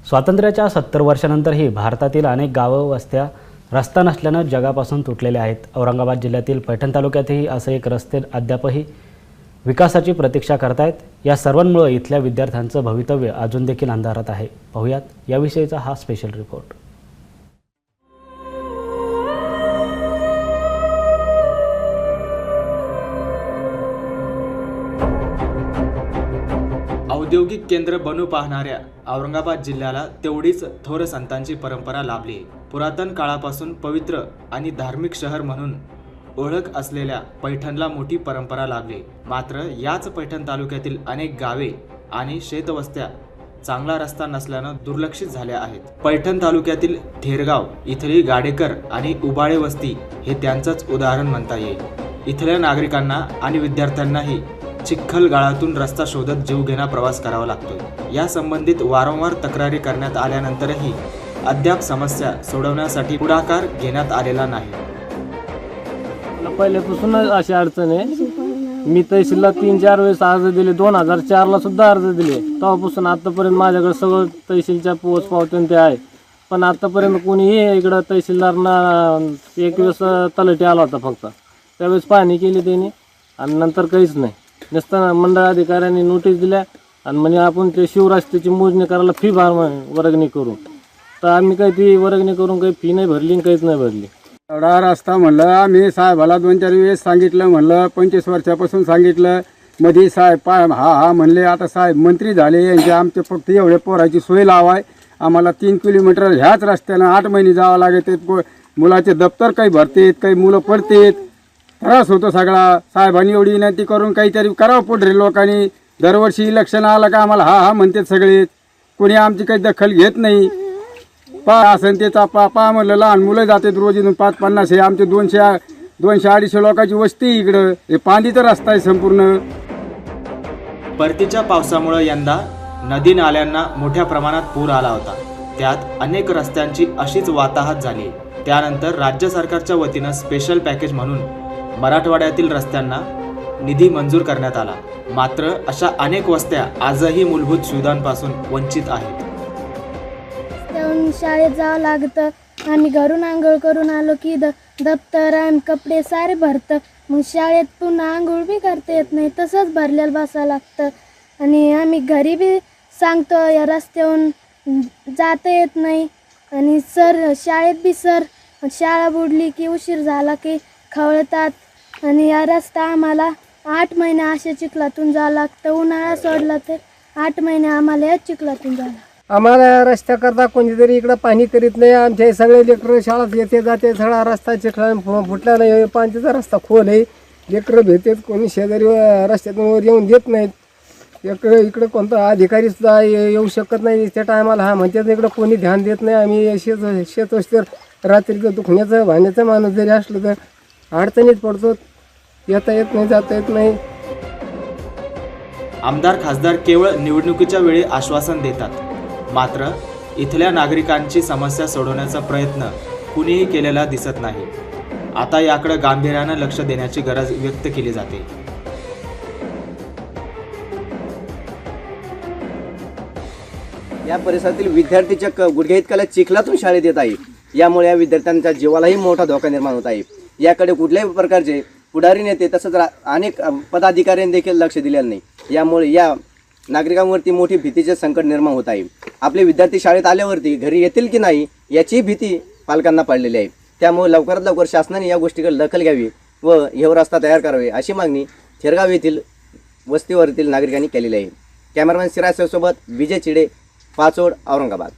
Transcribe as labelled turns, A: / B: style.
A: स्वातंत्र्याच्या 70 वर्षानंतरही भारतातील अनेक गावं वस्त्या रस्ता नसल्यानं जगापासून तुटलेले आहेत। औरंगाबाद जिल्ह्यातील पैठण तालुक्यातही असे एक रस्ते अद्यापही विकासाची प्रतीक्षा करतायत। या सर्वांमुळे इथल्या विद्यार्थ्यांचं भवितव्य अजून देखील अंधारात आहे। पाहूयात याविषयीचा हा स्पेशल रिपोर्ट।
B: औद्योगिक केंद्र बनू पाहणाऱ्या औरंगाबाद जिल्ह्याला तेवढीच थोर संतांची परंपरा लाभली। पुरातन काळापासून पवित्र आणि धार्मिक शहर म्हणून ओळख असलेल्या पैठणला मोठी परंपरा लाभली। मात्र याच पैठण तालुक्यातील अनेक गावे आणि शेतवस्त्या चांगला रस्ता नसल्यानं दुर्लक्षित झाल्या आहेत। पैठण तालुक्यातील थेरगाव इथली गाडेकर आणि उबाळे वस्ती हे त्यांचंच उदाहरण म्हणता येईल। इथल्या नागरिकांना आणि विद्यार्थ्यांनाही चिखल गाळातून रस्ता शोधत जीवघेणा प्रवास करावा लागतोय। या संबंधित वारंवार तक्रारी करण्यात आल्यानंतरही अद्याप समस्या सोडवण्यासाठी पुढाकार घेण्यात आलेला नाही।
C: पहिल्यापासून अशी अडचण आहे। मी तहसीलला 3-4 वेळेस अर्ज दिले, 2004 ला सुद्धा अर्ज दिले। तेव्हापासून आतापर्यंत माझ्याकडे सगळं तहसीलच्या पोच पावत्या ते आहे, पण आतापर्यंत कोणीही इकडं तहसीलदारना एक वेळेस तलाठी आला होता फक्त, त्यावेळेस पाहणी केली त्यांनी आणि नंतर काहीच नाही। नसताना मंडळ अधिकाऱ्यांनी नोटीस दिल्या आणि म्हणे आपण ते शिवराष्ट्राची मोजणी करायला फी वर्गणी करू। तर आम्ही काही ती वर्गणी करून काही फी नाही भरली, काहीच नाही भरली।
D: एवढा रस्ता म्हणलं आम्ही साहेबाला 2-4 वेळेस सांगितलं, म्हणलं 25 वर्षापासून सांगितलं। मध्ये साहेब हा म्हणले आता साहेब मंत्री झाले, यांचे आमचे फक्त एवढे पोराची सोय लावाय। आम्हाला 3 किलोमीटर ह्याच रस्त्यानं 8 महिने जावं लागते। मुलाचे दप्तर काही भरतेत, काही मुलं पडतेत, त्रास होतो सगळा। साहेबांनी एवढी विनंती करून काहीतरी करावं पुढे लोकांनी। दरवर्षी इलेक्शन आलं का आम्हाला हा म्हणतात सगळेच, कोणी आमची काही दखल घेत नाही। असं त्याचा पा म्हणलं लहान मुलं जातात रोज 5-50 हे आमचे 200-250 लोकांची वस्ती इकडं। हे पांदीचा रस्ता आहे संपूर्ण।
B: परतीच्या पावसामुळे यंदा नदी नाल्यांना मोठ्या प्रमाणात पूर आला होता। त्यात अनेक रस्त्यांची अशीच वाताहत झाली। त्यानंतर राज्य सरकारच्या वतीनं स्पेशल पॅकेज म्हणून मराठवाड्यातील रस्त्यांना निधी मंजूर करण्यात आला। मात्र अशा अनेक वस्त्या आजही मूलभूत सुविधांपासून वंचित आहेत।
E: शाळेत जावं लागतं, आम्ही घरून आंघोळ करून आलो की दप्तर आणि कपडे सारे भरतं, मग शाळेत पुन्हा आंघोळ बी करता येत नाही, तसंच भरलेलं बसावं लागतं। आणि आम्ही घरी बी सांगतो या रस्त्यावरून जाता येत नाही। आणि शाळेत बी शाळा बुडली की उशीर झाला की खवळतात। आणि या रस्ता आम्हाला 8 महिने अशा चिखलातून जावं लागतं। उन्हाळा सोडला तर 8 महिने आम्हाला या चिखलातून जावं।
C: आम्हाला रस्त्याकरता कोणीतरी इकडं पाणी करीत नाही। आमचे सगळे लेकरं शाळेत येते जाते, सगळा रस्ता चिखला फुटला नाही। पाण्याचा रस्ता खोल आहे, लेकरं भेटतात, कोणी शेजारी रस्त्यातून वर येऊन देत नाहीत। इकडं कोणता अधिकारी सुद्धा येऊ शकत नाही त्या टायमाला हा म्हणतात, इकडं कोणी ध्यान देत नाही। आम्ही शेतवस्तीवर रात्रीचं दुखण्याचं भाण्याचं माणूस जरी असलं तर अडचणीत पडतो, येता येत नाही, जाता येत नाही।
B: आमदार खासदार केवळ निवडणुकीच्या वेळी आश्वासन देतात, मात्र इथल्या नागरिकांची समस्या सोडवण्याचा प्रयत्न कुणीही केलेला दिसत नाही। आता याकडे गांभीर्यानं लक्ष देण्याची गरज व्यक्त केली जाते।
F: या परिसरातील विद्यार्थी गुडघ्या इतक्या चिखलातून शाळेत येत आहे। यामुळे या विद्यार्थ्यांच्या जीवालाही मोठा धोका निर्माण होत आहे। याकडे कुठल्याही प्रकारचे पुढारी नेते तसंच अनेक पदाधिकाऱ्यांनी देखील लक्ष दिलेलं नाही। यामुळे या नागरिकांवरती मोठी भीतीचे संकट निर्माण होत आहे। आपले विद्यार्थी शाळेत आल्यावरती घरी येतील की नाही याची भीती पालकांना पडलेली आहे। त्यामुळे लवकरात लवकर शासनाने या गोष्टीकडे दखल घ्यावी व हे रस्ता तयार करावे अशी मागणी थेरगाव येथील वस्तीवरील नागरिकांनी केलेली आहे। कॅमेरामॅन सिराज सोबत विजय चिडे, पाचोड, औरंगाबाद।